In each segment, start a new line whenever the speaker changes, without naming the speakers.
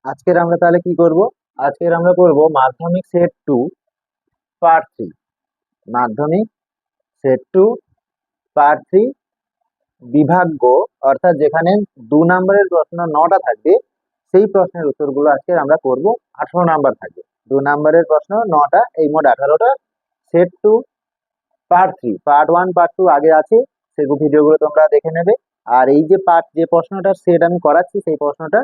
আজকের আমরা তাহলে কি করব? আজকের আমরা করব মাধ্যমিক সেট 2 পার্ট 3। মাধ্যমিক সেট 2 পার্ট 3 বিভাগ গ, অর্থাৎ যেখানে 2 নম্বরের প্রশ্ন 9টা থাকবে, সেই প্রশ্নের উত্তরগুলো আজকে আমরা করব। 18 নাম্বার থাকবে। 2 নম্বরের প্রশ্ন 9টা, এই মোট 18টা। সেট 2 পার্ট 3, পার্ট 1 পার্ট 2 আগে আছে, সেগুলো ভিডিওগুলো তোমরা দেখে নেবে। আর এই যে যে প্রশ্নটা সেট আমি করাচ্ছি, সেই প্রশ্নটা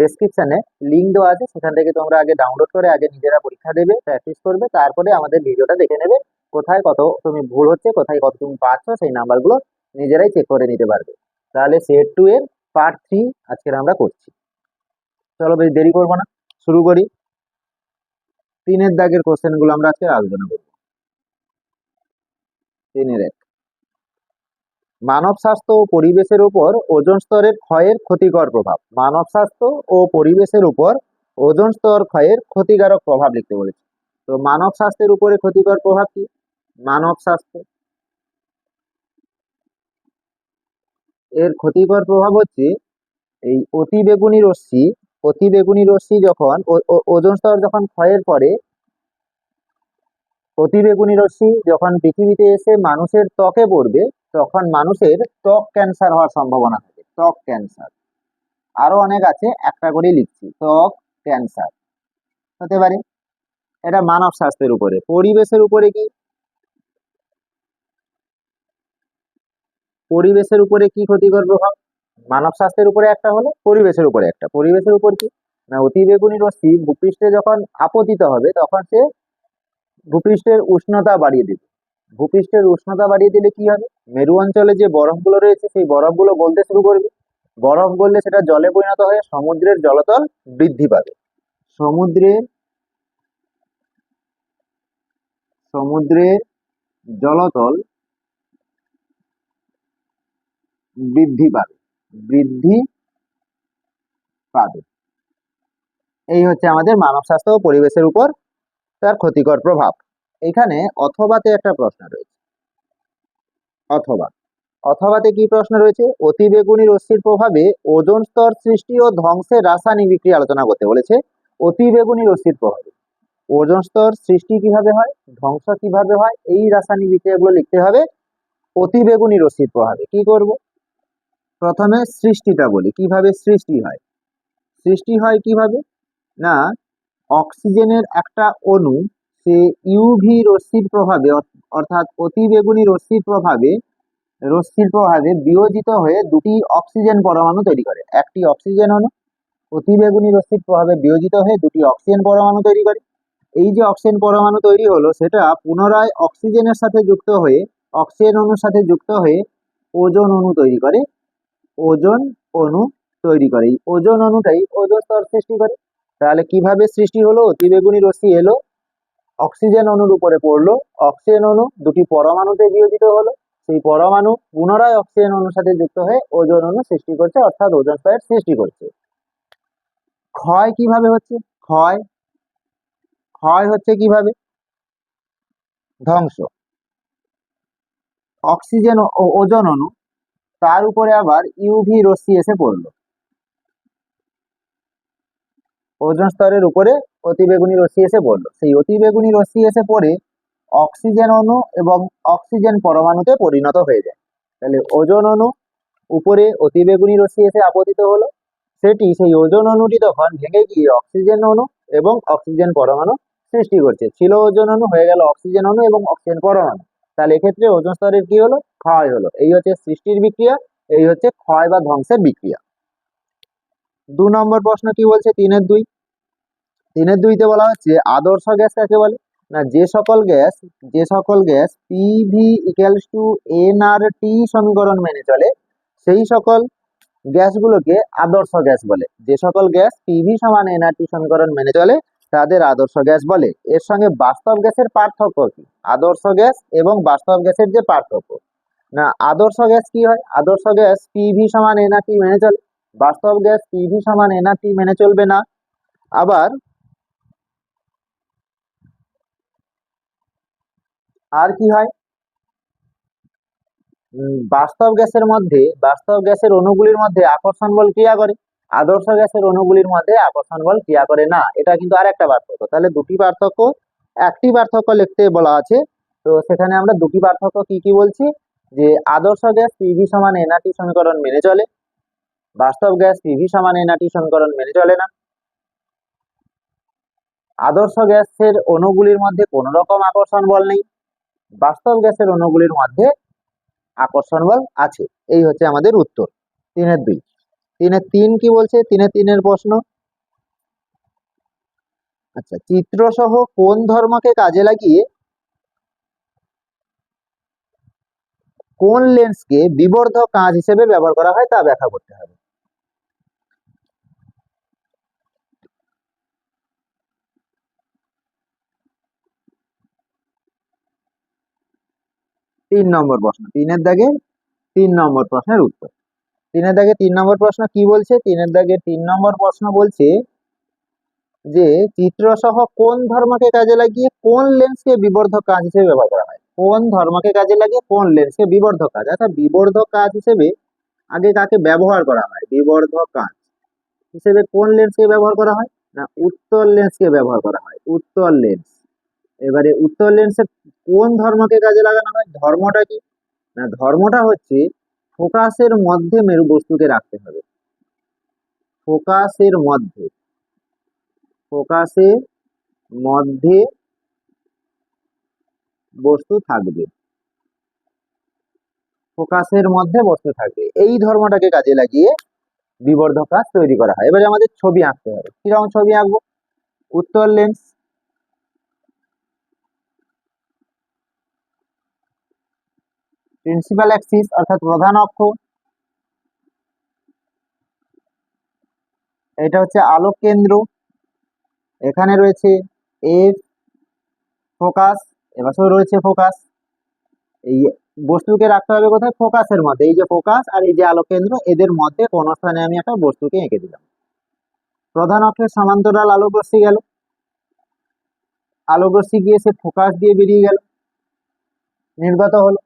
ডেসক্রিপশনে লিংক দেওয়া আছে, সেখান থেকে তোমরা আগে ডাউনলোড করে আগে নিজেরা পরীক্ষা দেবে, প্র্যাকটিস করবে, তারপরে আমাদের ভিডিওটা দেখে নেবে। কোথায় কত তুমি ভুল হচ্ছে, কোথায় কত তুমি পাচ্ছ, সেই নাম্বারগুলো নিজেরাই চেক করে নিতে পারবে। তাহলে সেট 2 এর পার্ট 3 আজকের আমরা করছি। চলো বেশ দেরি করবো না, শুরু করি। 3-এর দাগের কোশ্চেনগুলো আমরা আজকে আলোচনা করবো। 3-এর মানব স্বাস্থ্য ও পরিবেশের উপর ওজোন স্তরের ক্ষয়ের ক্ষতিকর প্রভাব। মানব স্বাস্থ্য ও পরিবেশের উপর ওজোন স্তর ক্ষয়ের ক্ষতিকারক প্রভাব লিখতে বলেছে। তো মানব স্বাস্থ্যের উপরে ক্ষতিকর প্রভাব কি? মানব স্বাস্থ্য এর ক্ষতিকর প্রভাব হচ্ছে এই অতিবেগুনি রশ্মি যখন ওজোন স্তর যখন ক্ষয়ের পরে, অতিবেগুনি রশ্মি যখন পৃথিবীতে এসে মানুষের ত্বকে পড়বে, তখন মানুষের ত্বক ক্যান্সার হওয়ার সম্ভাবনা থাকে। ত্বক ক্যান্সার, আরো অনেক আছে, একটা করে লিখছি। ত্বক ক্যান্সার হতে পারে। এটা মানব স্বাস্থ্যের উপরে। পরিবেশের উপরে কি? পরিবেশের উপরে কি ক্ষতিকর প্রভাব? মানব স্বাস্থ্যের উপরে একটা হলো, পরিবেশের উপরে একটা। পরিবেশের উপর কি না, অতিবেগুনি রশ্মি ভূপৃষ্ঠে যখন আপতিত হবে, তখন সে ভূপৃষ্ঠের উষ্ণতা বাড়িয়ে দেবে। ভূপৃষ্ঠের উষ্ণতা বাড়িয়ে দিলে কি হবে? মেরু অঞ্চলে যে বরফগুলো রয়েছে, সেই বরফগুলো গলতে শুরু করবে। বরফ গললে সেটা জলে পরিণত হয়ে সমুদ্রের জলতল বৃদ্ধি পাবে। সমুদ্রের সমুদ্রের জলতল বৃদ্ধি পাবে। বৃদ্ধি পাবে। এই হচ্ছে আমাদের মানব স্বাস্থ্য ও পরিবেশের উপর তার ক্ষতিকর প্রভাব। এখানে অথবাতে একটা প্রশ্ন রয়েছে। অথবাতে কি প্রশ্ন রয়েছে? অতিবেগুনি রশ্মির প্রভাবে ওজোন স্তর সৃষ্টি ও ধ্বংসের রাসায়নিক বিক্রিয়া আলোচনা করতে বলেছে। অতিবেগুনি রশ্মির প্রভাবে ওজোন স্তর সৃষ্টি কিভাবে হয়, ধ্বংস কিভাবে হয়, এই রাসায়নিক বিক্রিয়াগুলো লিখতে হবে। অতিবেগুনি রশ্মির প্রভাবে কি করব? প্রথমে সৃষ্টিটা বলি, কিভাবে সৃষ্টি হয়। সৃষ্টি হয় কিভাবে না, অক্সিজেনের একটা অণু সে ইউভি রশ্মির প্রভাবে, অর্থাৎ অতিবেগুনি রশ্মির প্রভাবে বিয়োজিত হয়ে দুটি অক্সিজেন পরমাণু তৈরি করে। একটি অক্সিজেন অণু অতিবেগুনি রশ্মির প্রভাবে বিয়োজিত হয়ে দুটি অক্সিজেন পরমাণু তৈরি করে। এই যে অক্সিজেন পরমাণু তৈরি হলো, সেটা পুনরায় অক্সিজেনের সাথে যুক্ত হয়ে, অক্সিজেন অণুর সাথে যুক্ত হয়ে ওজোন অণু তৈরি করে। ওজোন অণু তৈরি করে, এই ওজোন অণুটাই ওজোন স্তর সৃষ্টি করে। তাহলে কিভাবে সৃষ্টি হলো? অতিবেগুনি রশ্মি এলো, অক্সিজেন অণুর উপরে পড়লো, অক্সিজেন অণু দুটি পরমাণুতে বিয়োজিত হলো, সেই পরমাণু পুনরায় অক্সিজেন অণুর সাথে যুক্ত হয়ে ওজোন অণু সৃষ্টি করছে, অর্থাৎ ওজোন স্তরের সৃষ্টি করছে। ক্ষয় কিভাবে হচ্ছে? ক্ষয় ক্ষয় হচ্ছে কিভাবে? ধ্বংস। অক্সিজেন ও ওজোন অণু, তার উপরে আবার ইউভি রশ্মি এসে পড়লো। ওজোন স্তরের উপরে অতিবেগুনি রশ্মি এসে পড়লো, সেই অতিবেগুনি রশ্মি এসে পড়ে অক্সিজেন অণু এবং অক্সিজেন পরমাণুতে পরিণত হয়ে যায়। তাহলে ওজোন অণু উপরে অতিবেগুনি রশ্মি এসে আপতিত হলো, সেই ওজোন অণুটি তখন ভেঙে গিয়ে অক্সিজেন অণু এবং অক্সিজেন পরমাণু সৃষ্টি করছে। ছিল ওজোন অণু, হয়ে গেল অক্সিজেন অণু এবং অক্সিজেন পরমাণু। তাহলে এক্ষেত্রে ওজোন স্তরের কি হলো? ক্ষয় হলো। এই হচ্ছে সৃষ্টির বিক্রিয়া, এই হচ্ছে ক্ষয় বা ধ্বংসের বিক্রিয়া। 2 নম্বর প্রশ্ন কি বলছে? 3-এর 2। 3-এর 2-তে বলা হচ্ছে আদর্শ গ্যাস কাকে বলে না, যে সকল gas PV equals to nRT সমীকরণ মেনে চলে, সেই সকল গ্যাসগুলোকে আদর্শ গ্যাস বলে। যে সকল গ্যাস পিভি সমান এনআরটি সমীকরণ মেনে চলে, তাদের আদর্শ গ্যাস বলে। এর সঙ্গে বাস্তব গ্যাসের পার্থক্য কি? আদর্শ গ্যাস এবং বাস্তব গ্যাসের যে পার্থক্য, না আদর্শ গ্যাস কি হয়? আদর্শ গ্যাস পিভি সমান এনআরটি মেনে চলে, বাস্তব গ্যাস পিভি সমান এনআরটি মেনে চলবে না। আবার আর কি হয়? বাস্তব গ্যাসের অণুগুলির মধ্যে আকর্ষণ বল ক্রিয়া করে, আদর্শ গ্যাসের অণুগুলির মধ্যে আকর্ষণ বল ক্রিয়া করে না। এটা কিন্তু আরেকটা পার্থক্য। তাহলে দুটি পার্থক্য, একটি পার্থক্য লিখতে বলা আছে, তো সেখানে আমরা দুটি পার্থক্য কি কি বলছি, যে আদর্শ গ্যাস পিভি সমান এনআরটি সমীকরণ মেনে চলে, বাস্তব গ্যাস পিভি সমান এনআরটি সমীকরণ মেনে চলে না। আদর্শ গ্যাসের অণুগুলির মধ্যে কোন রকম আকর্ষণ বল নেই, বাস্তব গ্যাসের অণুগুলির মধ্যে আকর্ষণ বল আছে। এই হচ্ছে আমাদের উত্তর 3-2। 3-3 কি বলছে, 3-3 প্রশ্ন। আচ্ছা, চিত্র সহ কোন ধর্মকে কাজে লাগিয়ে কোন লেন্সকে বিবর্ধক কাঁচ হিসেবে ব্যবহার করা হয় তা ব্যাখ্যা করতে হবে। তিন নম্বর প্রশ্ন, 3 নম্বর প্রশ্নের উত্তর। 3 নম্বর প্রশ্ন কি বলছে, 3 নম্বর প্রশ্ন বলছে যে চিত্র সহ কোন ধর্মকে কাজে লাগিয়ে কোন লেন্সকে বিবর্ধক কাঁচ হিসেবে ব্যবহার করা হয়। কোন ধর্মকে কাজে লাগিয়ে কোন লেন্সকে বিবর্ধক কাঁচ, আচ্ছা বিবর্ধক কাঁচ হিসেবে আগে কাকে ব্যবহার করা হয়, বিবর্ধক কাঁচ হিসেবে কোন লেন্সকে ব্যবহার করা হয়, না উত্তল লেন্সকে ব্যবহার করা হয়, উত্তল লেন্স। এবারে উত্তল লেন্সের কোন ধর্মকে কাজে লাগানো হয়, ধর্মটা কি, না ধর্মটা হচ্ছে ফোকাসের মধ্যে মেরু বস্তুকে রাখতে হবে, ফোকাসের মধ্যে, ফোকাসের মধ্যে বস্তু থাকবে, ফোকাসের মধ্যে বস্তু থাকবে, এই ধর্মটাকে কাজে লাগিয়ে বিবর্ধক কাঁচ তৈরি করা হয়। এবারে আমাদের ছবি আঁকতে হবে, কিরকম ছবি আঁকবো, উত্তল লেন্স, প্রিন্সিপাল অ্যাক্সিস অর্থাৎ প্রধান অক্ষ, এটা হচ্ছে আলোক কেন্দ্র, এখানে রয়েছে এফ ফোকাস, এবার রয়েছে ফোকাস, এই বস্তুকে রাখতে হবে কোথায়, ফোকাসের মধ্যে, এই যে ফোকাস আর এই যে আলোক কেন্দ্র এদের মধ্যে কোন স্থানে আমি একটা বস্তুকে এঁকে দিলাম। প্রধান অক্ষের সমান্তরাল আলোক রশ্মি গেল, আলোক রশ্মি গিয়ে সে ফোকাস দিয়ে বেরিয়ে গেল, নির্গত হলো,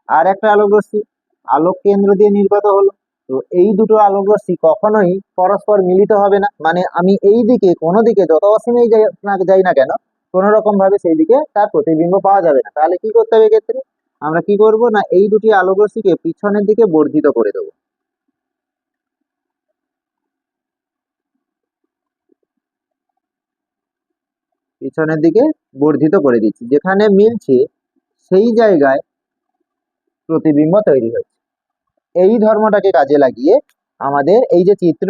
আর একটা আলোক রশ্মি আলোক কেন্দ্র দিয়ে নির্গত হলো। তো এই দুটো আলোক রশ্মি কখনোই পরস্পর মিলিত হবে না, মানে আমি এই দিকে কোনো দিকে যত অসীমেই যাই না কেন কোন রকম ভাবে সেই দিকে তার প্রতিবিম্ব পাওয়া যাবে না। তাহলে কি করতে হবে এক্ষেত্রে, আমরা কি করব না এই দুটি আলোক রশ্মিকে পিছনের দিকে বর্ধিত করে দেবো, পিছনের দিকে বর্ধিত করে দিচ্ছি, যেখানে মিলছে সেই জায়গায় প্রতিবিম্ব তৈরি হয়েছে। এই ধর্মটাকে কাজে লাগিয়ে আমাদের এই যে চিত্র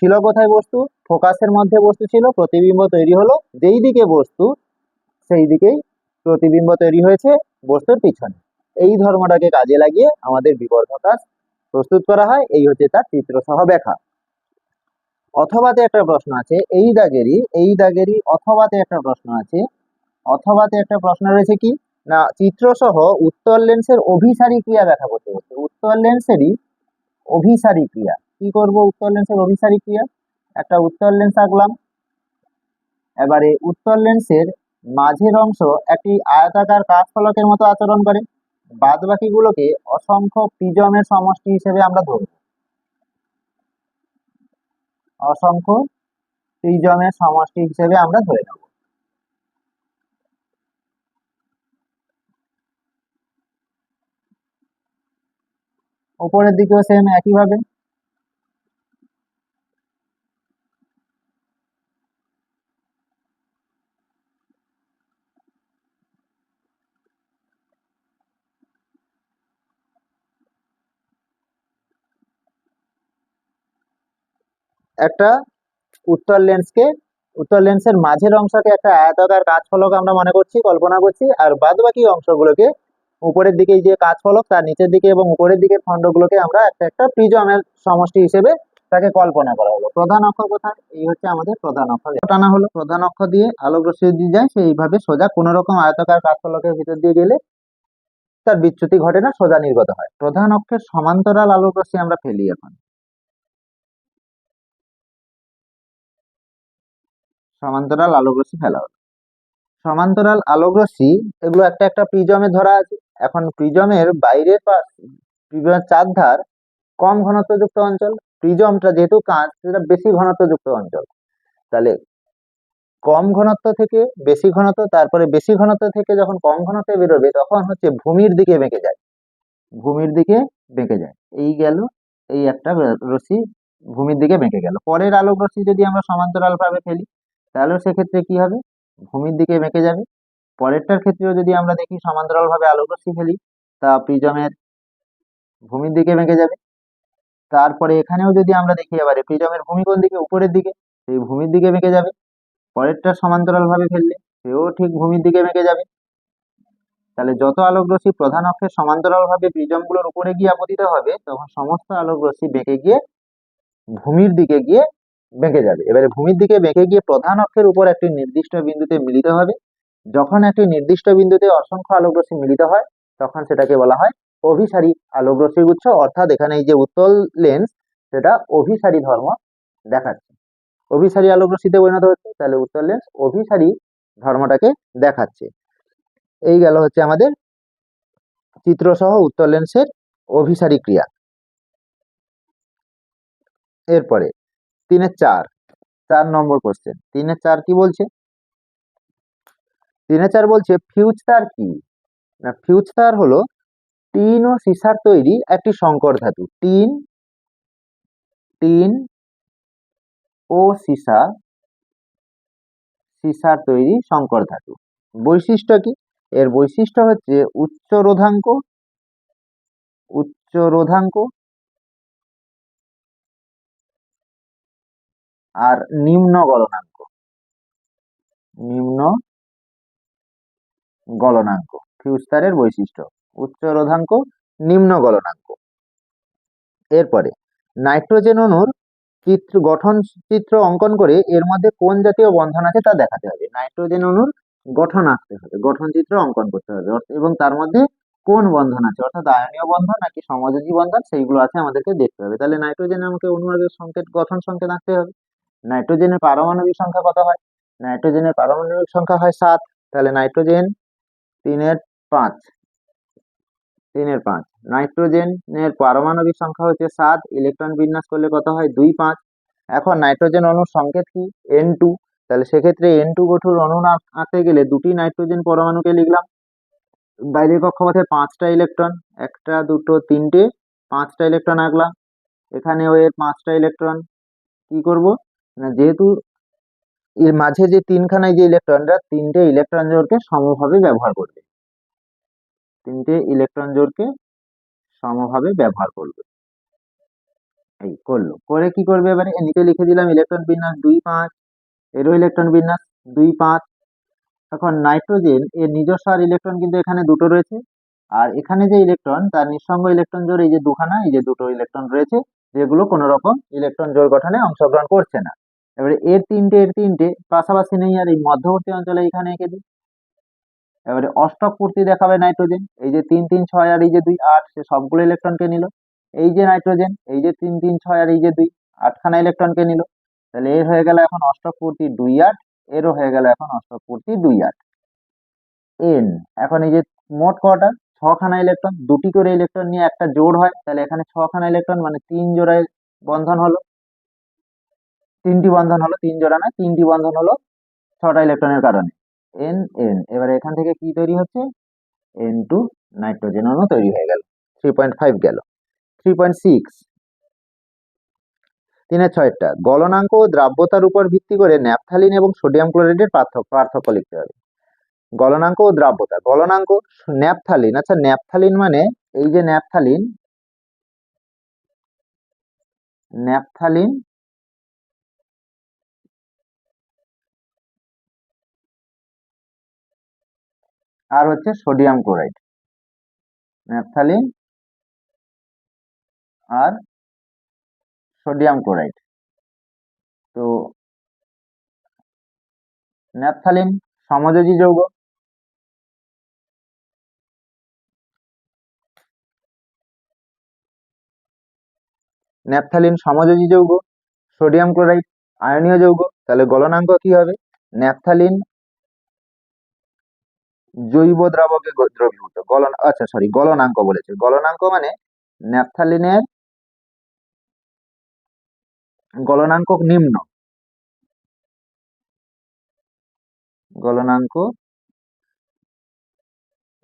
ছিল কোথায় বস্তু, ফোকাসের মধ্যে বস্তু ছিল, প্রতিবিম্ব তৈরি হলো যেই দিকে বস্তু সেই দিকেই প্রতিবিম্ব তৈরি হয়েছে বস্তুর পিছনে। এই ধর্মটাকে কাজে লাগিয়ে আমাদের বিবর্ধক কাঁচ প্রস্তুত করা হয়, এই হচ্ছে তার চিত্র সহ ব্যাখ্যা। অথবাতে একটা প্রশ্ন আছে, এই দাগেরই অথবাতে একটা প্রশ্ন আছে, অথবাতে একটা প্রশ্ন রয়েছে কি, না চিত্র সহ উত্তল লেন্সের অভিসারী ক্রিয়া ব্যাখ্যা করতে হচ্ছে। উত্তল লেন্সেরই অভিসারী ক্রিয়া, কি করব, উত্তল লেন্সের অভিসারী ক্রিয়া, একটা উত্তল লেন্স আঁকলাম, এবারে উত্তল লেন্সের মাঝের অংশ একটি আয়তাকার কাচ ফলকের মতো আচরণ করে, বাদ বাকিগুলোকে অসংখ্য প্রিজমের সমষ্টি হিসেবে আমরা ধরব, অসংখ্য প্রিজমের সমষ্টি হিসেবে আমরা ধরে নেব। উপরের দিকেও সেম একইভাবে, একটা উত্তল লেন্সের মাঝের অংশকে একটা আয়তাকার কাচ ফলক আমরা মনে করছি, কল্পনা করছি, আর বাদ বাকি অংশগুলোকে উপরের দিকে যে কাচ ফলক তার নিচের দিকে এবং উপরের দিকের খণ্ডগুলোকে আমরা একটা একটা প্রিজমের সমষ্টি হিসেবে তাকে কল্পনা করা হলো। প্রধান অক্ষ কোথায়, এই হচ্ছে আমাদের প্রধান অক্ষ টানা হলো, প্রধান অক্ষ দিয়ে আলোক রশ্মি দিয়ে যায় সেইভাবে সোজা কোন রকম আয়তাকার কাচ ফলকের ভিতর দিয়ে গেলে তার বিচ্যুতি ঘটে না, সোজা নির্গত হয়। প্রধান অক্ষের সমান্তরাল আলোক রশ্মি আমরা ফেলি এখন, সমান্তরাল আলোক রশ্মি ফেলা হলো। সমান্তরাল আলোক রশ্মি এগুলো একটা একটা প্রিজমে ধরা আছে। এখন প্রিজমের বাইরের প্রিজমের চারধার কম ঘনত্বযুক্ত অঞ্চল, প্রিজমটা যেহেতু কাঁচ, সেটা বেশি ঘনত্বযুক্ত অঞ্চল। তাহলে কম ঘনত্ব থেকে বেশি ঘনত্ব, তারপরে বেশি ঘনত্ব থেকে যখন কম ঘনত্বে বেরোবে তখন হচ্ছে ভূমির দিকে বেঁকে যায়, ভূমির দিকে বেঁকে যায়। এই গেল, এই একটা রশ্মি ভূমির দিকে বেঁকে গেল। পরের আলোক রশ্মি যদি আমরা সমান্তরাল ভাবে ফেলি, তাহলে সেক্ষেত্রে কি হবে, ভূমির দিকে বেঁকে যাবে। পরেরটার ক্ষেত্রেও যদি আমরা দেখি সমান্তরাল ভাবে আলোক রশ্মি ফেলি, তা প্রিজমের ভূমির দিকে বেঁকে যাবে। তারপরে এখানেও যদি আমরা দেখি এবারে প্রিজমের ভূমি কোন দিকে, উপরের দিকে, সেই ভূমির দিকে বেঁকে যাবে। পরেরটা সমান্তরাল ভাবে ফেললে সেও ঠিক ভূমির দিকে বেঁকে যাবে। তাহলে যত আলোক রশ্মি প্রধান অক্ষের সমান্তরাল ভাবে প্রিজমগুলোর উপরে গিয়ে আপতিত হবে, তখন সমস্ত আলোক রশ্মি বেঁকে গিয়ে ভূমির দিকে গিয়ে বেঁকে যাবে। এবারে ভূমির দিকে বেঁকে গিয়ে প্রধান অক্ষের উপর একটি নির্দিষ্ট বিন্দুতে মিলিত হবে। যখন একটি নির্দিষ্ট বিন্দুতে অসংখ্য আলোক রশ্মি মিলিত হয়, তখন সেটাকে বলা হয় অভিসারী আলোক রশ্মি গুচ্ছ। অর্থাৎ এখানে এই যে উত্তল লেন্স, সেটা অভিসারী ধর্ম দেখাচ্ছে, অভিসারী আলোক রশ্মিতে পরিণত হচ্ছে। তাহলে উত্তল লেন্স অভিসারী ধর্মটাকে দেখাচ্ছে। এই গেল হচ্ছে আমাদের চিত্র সহ উত্তল লেন্সের অভিসারী ক্রিয়া। এরপরে 3-4, 4 নম্বর কোশ্চেন। 3-4 কি বলছে? 3-4 বলছে ফিউজ তার কি না, ফিউজ তার হলো টিন ও সীসার তৈরি একটি সংকর ধাতু। টিন টিন ও সীসার তৈরি সংকর ধাতু। বৈশিষ্ট্য কি? এর বৈশিষ্ট্য হচ্ছে উচ্চ রোধাঙ্ক আর নিম্ন গলনাঙ্ক। ফিউজ তারের বৈশিষ্ট্য উচ্চ রোধাঙ্ক, নিম্ন গলনাঙ্ক। এরপরে নাইট্রোজেন অণুর গঠন চিত্র অঙ্কন করে এর মধ্যে কোন জাতীয় বন্ধন আছে তা দেখাতে হবে। নাইট্রোজেন অণুর গঠন আঁকতে হবে, গঠন চিত্র অঙ্কন করতে হবে, এবং তার মধ্যে কোন বন্ধন আছে, অর্থাৎ আয়নীয় বন্ধন নাকি সমযোজী বন্ধন, সেইগুলো আছে আমাদেরকে দেখতে হবে। তাহলে নাইট্রোজেন আমাকে অনুনাদের সংকেত, গঠন সংকেত আঁকতে হবে। নাইট্রোজেনের পারমাণবিক সংখ্যা কত হয়? নাইট্রোজেনের পারমাণবিক সংখ্যা হয় 7। তাহলে নাইট্রোজেন 3-5, 3-5। নাইট্রোজেনের পারমাণবিক সংখ্যা হচ্ছে 7, ইলেকট্রন বিন্যাস করলে কত হয়? 2-5। এখন নাইট্রোজেন অণুর সংকেত কি? N2। তাহলে সেক্ষেত্রে N2 গঠুর অণু আঁকতে গেলে দুটি নাইট্রোজেন পরমাণুকে লিখলাম, বাইরের কক্ষপথে 5টা ইলেকট্রন, 1টা 2টো 3টে, 5টা ইলেকট্রন আঁকলাম। এখানে ওই 5টা ইলেকট্রন কি করব না, যেহেতু এর মাঝে যে তিনখানায় যে ইলেকট্রনরা, 3টে ইলেকট্রন জোড়কে সমভাবে ব্যবহার করবে, 3টে ইলেকট্রন জোড়কে সমভাবে ব্যবহার করবে। এই করলো, করে কি করবে এবারে? নিচে লিখে দিলাম ইলেকট্রন বিন্যাস 2-5, এরও ইলেকট্রন বিন্যাস 2-5। এখন নাইট্রোজেন এর নিজস্ব আর ইলেকট্রন কিন্তু এখানে দুটো রয়েছে, আর এখানে যে ইলেকট্রন, তার নিঃসঙ্গ ইলেকট্রন জোড় এই যে দুখানা, এই যে দুটো ইলেকট্রন রয়েছে, যেগুলো কোনো রকম ইলেকট্রন জোড় গঠনে অংশগ্রহণ করছে না। এবারে এর তিনটে পাশাপাশি নেই, আর এই মধ্যবর্তী অঞ্চলে এখানে এঁকে দিই। এবারে অষ্টক পূর্তি দেখাবে নাইট্রোজেন, এই যে 3-3-6 আর এই যে 2-8, সে সবগুলো ইলেকট্রনকে নিল। এই যে নাইট্রোজেন, এই যে 3-3-6 আর এই যে 2, 8খানা ইলেকট্রনকে নিল। তাহলে এর হয়ে গেল এখন অষ্টক পূর্তি 2-8, এরও হয়ে গেল এখন অষ্টক পূর্তি 2-8। এন, এখন এই যে মোট কটা? 6খানা ইলেকট্রন, দুটি করে ইলেকট্রন নিয়ে একটা জোড় হয়, তাহলে এখানে 6খানা ইলেকট্রন, মানে 3 জোড়ায় বন্ধন হলো, 3টি বন্ধন হলো, 3 জোড়া না, 3টি বন্ধন হলো 6টা ইলেকট্রনের কারণে। এন এন, এবারে এখান থেকে কি তৈরি হচ্ছে? N2 নাইট্রোজেন অণু তৈরি হয়ে গেল। 3.5 গেল। 3.6, 3-6টা গলনাঙ্ক ও দ্রাব্যতার উপর ভিত্তি করে ন্যাপথালিন এবং সোডিয়াম ক্লোরাইডের পার্থক্য লিখতে হবে। গলনাঙ্ক ও দ্রাব্যতা। গলনাঙ্ক ন্যাপথালিন, আচ্ছা ন্যাপথালিন মানে এই যে ন্যাপথালিন আর হচ্ছে সোডিয়াম ক্লোরাইড, ন্যাপথালিন আর সোডিয়াম ক্লোরাইড। তো ন্যাপথালিন সমযোজী যৌগ, ন্যাপথালিন সমযোজী যৌগ, সোডিয়াম ক্লোরাইড আয়নীয় যৌগ। তাহলে গলনাঙ্ক কি হবে? ন্যাপথালিন জৈব দ্রাবকে দ্রবীভূত, গলনাঙ্ক বলেছে। গলনাঙ্ক মানে ন্যাপথালিনের গলনাঙ্ক নিম্ন, গলনাঙ্ক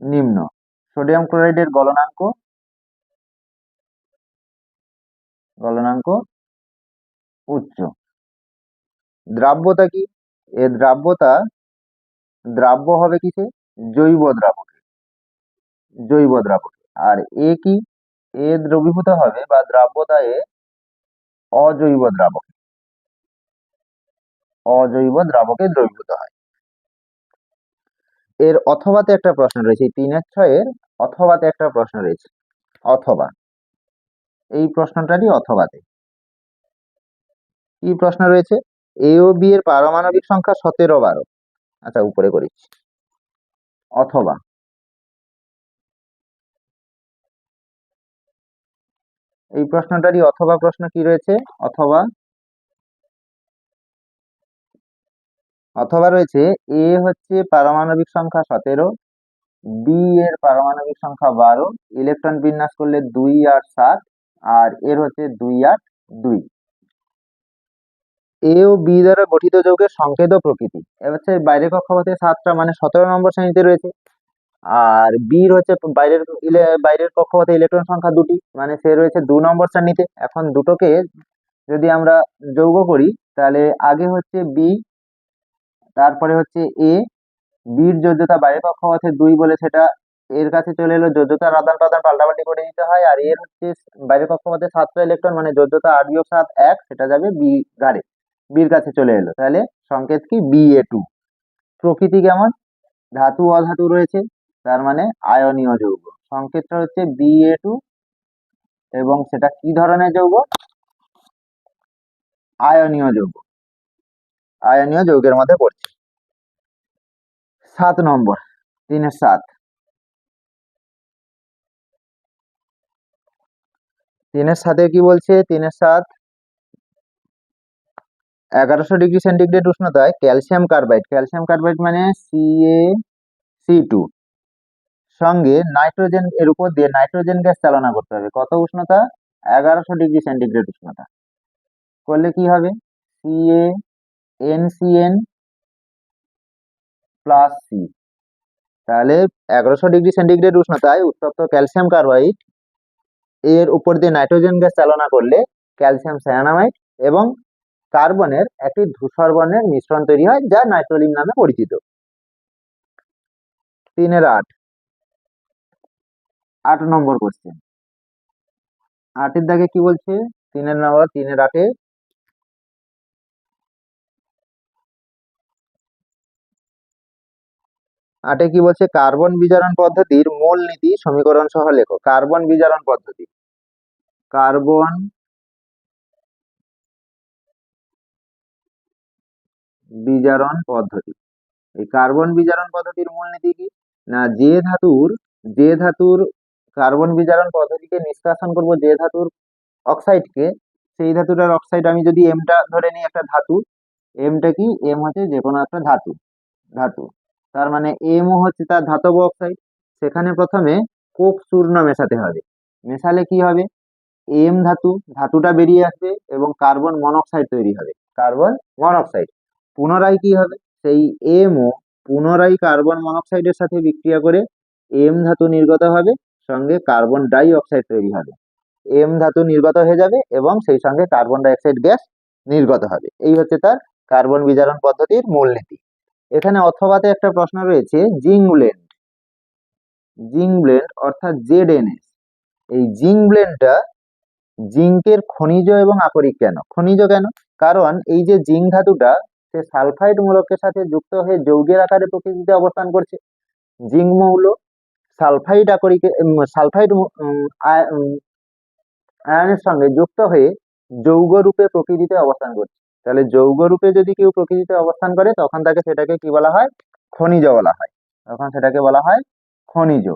নিম্ন। সোডিয়াম ক্লোরাইডের গলনাঙ্ক, গলনাঙ্ক উচ্চ। দ্রাব্যতা কি? এর দ্রাব্যতা, দ্রাব্য হবে কিসে? জৈব দ্রাবকে, জৈব দ্রাবকে। আর এ কি? এ দ্রবীভূত হবে বা দ্রাব্যতা এ অজৈব দ্রাবকে, অজৈব দ্রাবকে দ্রবীভূত হয়। এর অথবাতে একটা প্রশ্ন রয়েছে, 3-6 অথবাতে একটা প্রশ্ন রয়েছে, অথবা, এই প্রশ্নটারই অথবাতে কি প্রশ্ন রয়েছে? এ ও বি এর পারমাণবিক সংখ্যা 17-12। আচ্ছা, উপরে করেছি। অথবা এই প্রশ্নটারই অথবা প্রশ্ন কি রয়েছে? অথবা, অথবা রয়েছে এ হচ্ছে পারমাণবিক সংখ্যা 17, বি এর পারমাণবিক সংখ্যা 12, ইলেকট্রন বিন্যাস করলে 2 8 7, আর এর হচ্ছে 2 8 2। এ ও বি দ্বারা গঠিত যৌগের সংকেত ও প্রকৃতি। এবার হচ্ছে বাইরের কক্ষপথে 7টা, মানে 17 নম্বর শ্রেণীতে রয়েছে। আর বির হচ্ছে বাইরের কক্ষপথে ইলেকট্রন সংখ্যা 2টি, মানে সে রয়েছে 2 নম্বর শ্রেণীতে। এখন দুটোকে যদি আমরা যৌগ করি, তাহলে আগে হচ্ছে বি, তারপরে হচ্ছে এ। বির যোজ্যতা বাইরের কক্ষপথে 2 বলে সেটা এর কাছে চলে এলো, যোজ্যতার আদান প্রদান পাল্টাপাল্টি করে দিতে হয়। আর এর হচ্ছে বাইরের কক্ষপথে 7টা ইলেকট্রন, মানে যোজ্যতা 8-7 1, সেটা যাবে বি ঘাড়ে, বির কাছে চলে এলো। তাহলে সংকেত কি? Ba2। প্রকৃতি কেমন? ধাতু অধাতু রয়েছে, তার মানে আয়নীয় যৌগ। সংকেতটা হচ্ছে Ba2, এবং সেটা কি ধরনের যৌগ? আয়নীয় যৌগ, আয়নীয় যৌগের মধ্যে পড়ছে। 7 নম্বর, 3-7, 3-7 কি বলছে? 3-7, 1100 ডিগ্রি সেন্টিগ্রেড উষ্ণতায় ক্যালসিয়াম কার্বাইড, ক্যালসিয়াম কার্বাইড মানে CaC2, সঙ্গে নাইট্রোজেন, এর উপর দিয়ে নাইট্রোজেন গ্যাস চালনা করতে হবে। কত উষ্ণতা? 1100 ডিগ্রি সেন্টিগ্রেড উষ্ণতা। করলে কি হবে? CaNCN+C। তাহলে 1100 ডিগ্রি সেন্টিগ্রেড উষ্ণতায় উত্তপ্ত ক্যালসিয়াম কার্বাইড এর উপর দিয়ে নাইট্রোজেন গ্যাস চালনা করলে ক্যালসিয়াম সায়ানামাইড এবং কার্বনের একটি ধূসর বর্ণের মিশ্রণ তৈরি হয়, যা নাইট্রোলিন নামে পরিচিত। 3-8, 8 নম্বর কোশ্চেন। 8-এর দাগে কি বলছে? 3-8, 3-8, 8-এ কি বলছে? কার্বন বিজারণ পদ্ধতির মূলনীতি সমীকরণ সহ লেখো। কার্বন বিজারণ পদ্ধতি, কার্বন বিজারণ পদ্ধতি। এই কার্বন বিজারণ পদ্ধতির মূলনীতি কি? না, যে ধাতুর কার্বন বিজারণ পদ্ধতিকে নিষ্কাশন করব, যে ধাতুর অক্সাইডকে, সেই ধাতুটার অক্সাইড আমি যদি এমটা ধরে নিই, একটা ধাতু, এমটা কি? এম হচ্ছে যে কোনো একটা ধাতু, ধাতু, তার মানে এমও হচ্ছে তার ধাতব অক্সাইড। সেখানে প্রথমে কোক চূর্ণ মেশাতে হবে। মেশালে কি হবে? এম ধাতু, ধাতুটা বেরিয়ে আসবে এবং কার্বন মনোক্সাইড তৈরি হবে, কার্বন মনোক্সাইড। পুনরায় কি হবে? সেই এমও পুনরায় কার্বন মনোক্সাইডের সাথে বিক্রিয়া করে এম ধাতু নির্গত হবে, সঙ্গে কার্বন ডাই অক্সাইড তৈরি হবে। এম ধাতু নির্গত হয়ে যাবে এবং সেই সঙ্গে কার্বন ডাই অক্সাইড গ্যাস নির্গত হবে। এই হচ্ছে তার কার্বন বিজারণ পদ্ধতির মূলনীতি। এখানে অথবাতে একটা প্রশ্ন রয়েছে, জিঙ্ক ব্লেন্ড, জিঙ্ক ব্লেন্ড অর্থাৎ ZNS। এই জিঙ্ক ব্লেন্ডটা জিঙ্কের খনিজ এবং আকরিক কেন? খনিজ কেন? কারণ এই যে জিঙ্ক ধাতুটা, সে সালফাইড মূলকের সাথে যুক্ত হয়ে যৌগের আকারে প্রকৃতিতে অবস্থান করছে। জিঙ্ক মৌল সালফাইড আকরিকে, সালফাইড আয়নের সঙ্গে যুক্ত হয়ে যৌগ রূপে প্রকৃতিতে অবস্থান করছে। তাহলে যৌগ রূপে যদি কেউ প্রকৃতিতে অবস্থান করে, তখন সেটাকে কি বলা হয়? খনিজ বলা হয়। তখন সেটাকে বলা হয় খনিজ।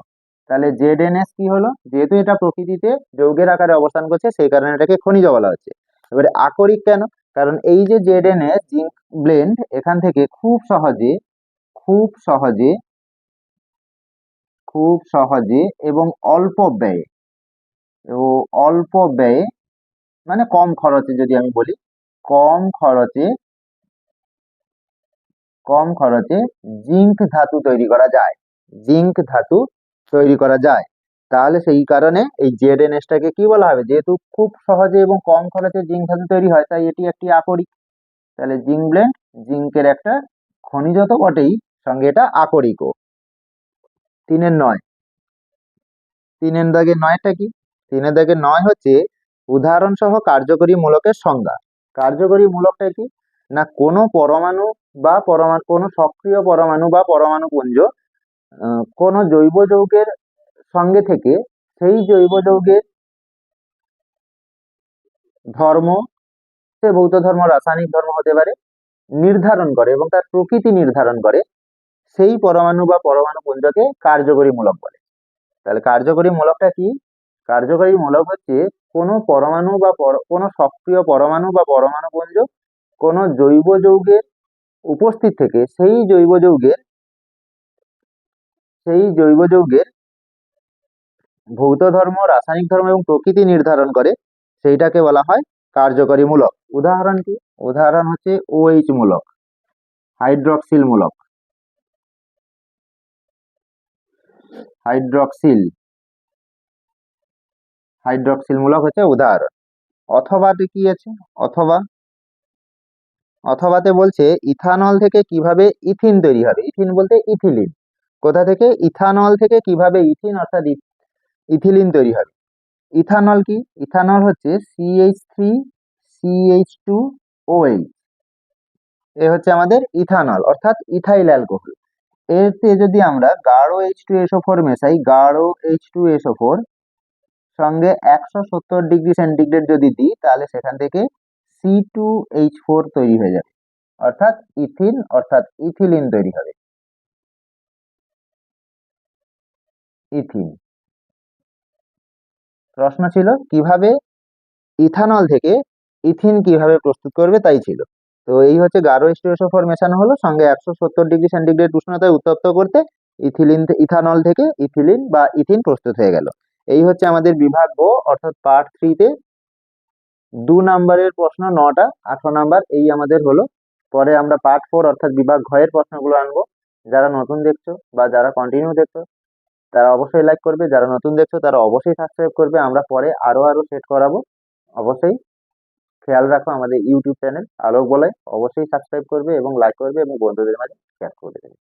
তাহলে ZNS কি হলো? যেহেতু এটা প্রকৃতিতে যৌগের আকারে অবস্থান করছে, সেই কারণে এটাকে খনিজ বলা হচ্ছে। এবারে আকরিক কেন? কারণ এই যে ZNS জিঙ্ক ব্লেন্ড, এখান থেকে খুব সহজে, খুব সহজে, খুব সহজে এবং অল্প ব্যয়ে, ও অল্প ব্যয়ে, মানে কম খরচে যদি আমি বলি, কম খরচে জিঙ্ক ধাতু তৈরি করা যায়। জিঙ্ক ধাতু তৈরি করা যায়। তাহলে সেই কারণে এই জেডএনএসটাকে কি বলা হবে, যেহেতু খুব সহজে এবং কম খরচে জিঙ্ক ধাতু তৈরি হয় তাই এটি একটি আকরিক। তাহলে জিঙ্ক ব্লেন্ড জিঙ্কের একটা খনিজ তো বটেই, সঙ্গে এটা আকরিকও। 3-9, 3-9টা কি? 3-9 হচ্ছে উদাহরণ সহ কার্যকরী মূলকের সংজ্ঞা। কার্যকরী মূলকটা কি না, কোনো পরমাণু বা কোনো সক্রিয় পরমাণু বা পরমাণু পুঞ্জ কোনো জৈব যৌগের সঙ্গে থেকে সেই জৈব যৌগের ধর্ম, সে ভৌত ধর্ম রাসায়নিক ধর্ম হতে পারে, নির্ধারণ করে এবং তার প্রকৃতি নির্ধারণ করে, সেই পরমাণু বা পরমাণু পুঞ্জকে কার্যকরী মূলক বলে। তাহলে কার্যকরী মূলকটা কি? কার্যকরী মূলক হচ্ছে কোনো পরমাণু বা কোনো সক্রিয় পরমাণু বা পরমাণু পুঞ্জ কোনো জৈব যৌগের উপস্থিত থেকে সেই জৈব যৌগের ভৌত ধর্ম, রাসায়নিক ধর্ম এবং প্রকৃতি নির্ধারণ করে, সেইটাকে বলা হয় কার্যকরী মূলক। উদাহরণ কি? উদাহরণ হচ্ছে OH মূলক, হাইড্রক্সিল মূলক, হাইড্রক্সিল মূলক হচ্ছে উদাহরণ। অথবাতে কি আছে? অথবাতে বলছে ইথানল থেকে কিভাবে ইথিন তৈরি হবে। ইথিন বলতে ইথিলিন। কোথা থেকে? ইথানল থেকে কিভাবে ইথিন অর্থাৎ ইথিলিন তৈরি হবে। ইথানল কি? ইথানল হচ্ছে CH3CH2OH, এ হচ্ছে আমাদের ইথানল অর্থাৎ ইথাইল অ্যালকোহল। এতে যদি আমরা গাঢ় H2SO4 মেশাই, গাঢ় H2SO4 সঙ্গে 170°C যদি দিই, তাহলে সেখান থেকে C2H4 তৈরি হয়ে যাবে, অর্থাৎ ইথিন অর্থাৎ ইথিলিন তৈরি হবে। ইথিন। প্রশ্ন ছিল কিভাবে ইথানল থেকে ইথিন কিভাবে প্রস্তুত করবে, তাই ছিল। তো এই হচ্ছে গাঢ় H2SO4 মেশানো হলো, সঙ্গে 170°C উষ্ণতায় উত্তপ্ত করতে ইথানল থেকে ইথিলিন বা ইথিন প্রস্তুত হয়ে গেল। এই হচ্ছে আমাদের বিভাগ ও অর্থাৎ পার্ট 3-তে 2 নম্বরের প্রশ্ন 9টা, 18 নাম্বার এই আমাদের হলো। পরে আমরা পার্ট 4 অর্থাৎ বিভাগ ঘয়ের প্রশ্নগুলো আনবো। যারা নতুন দেখছো বা যারা কন্টিনিউ দেখছো তারা অবশ্যই লাইক করবে, যারা নতুন দেখছো তারা অবশ্যই সাবস্ক্রাইব করবে। আমরা পরে আরো সেট করাবো। অবশ্যই খেয়াল রাখো আমাদের ইউটিউব চ্যানেল আলোক বলয়, অবশ্যই সাবস্ক্রাইব করবে এবং লাইক করবে এবং বন্ধুদের মাঝে শেয়ার করে দেবে।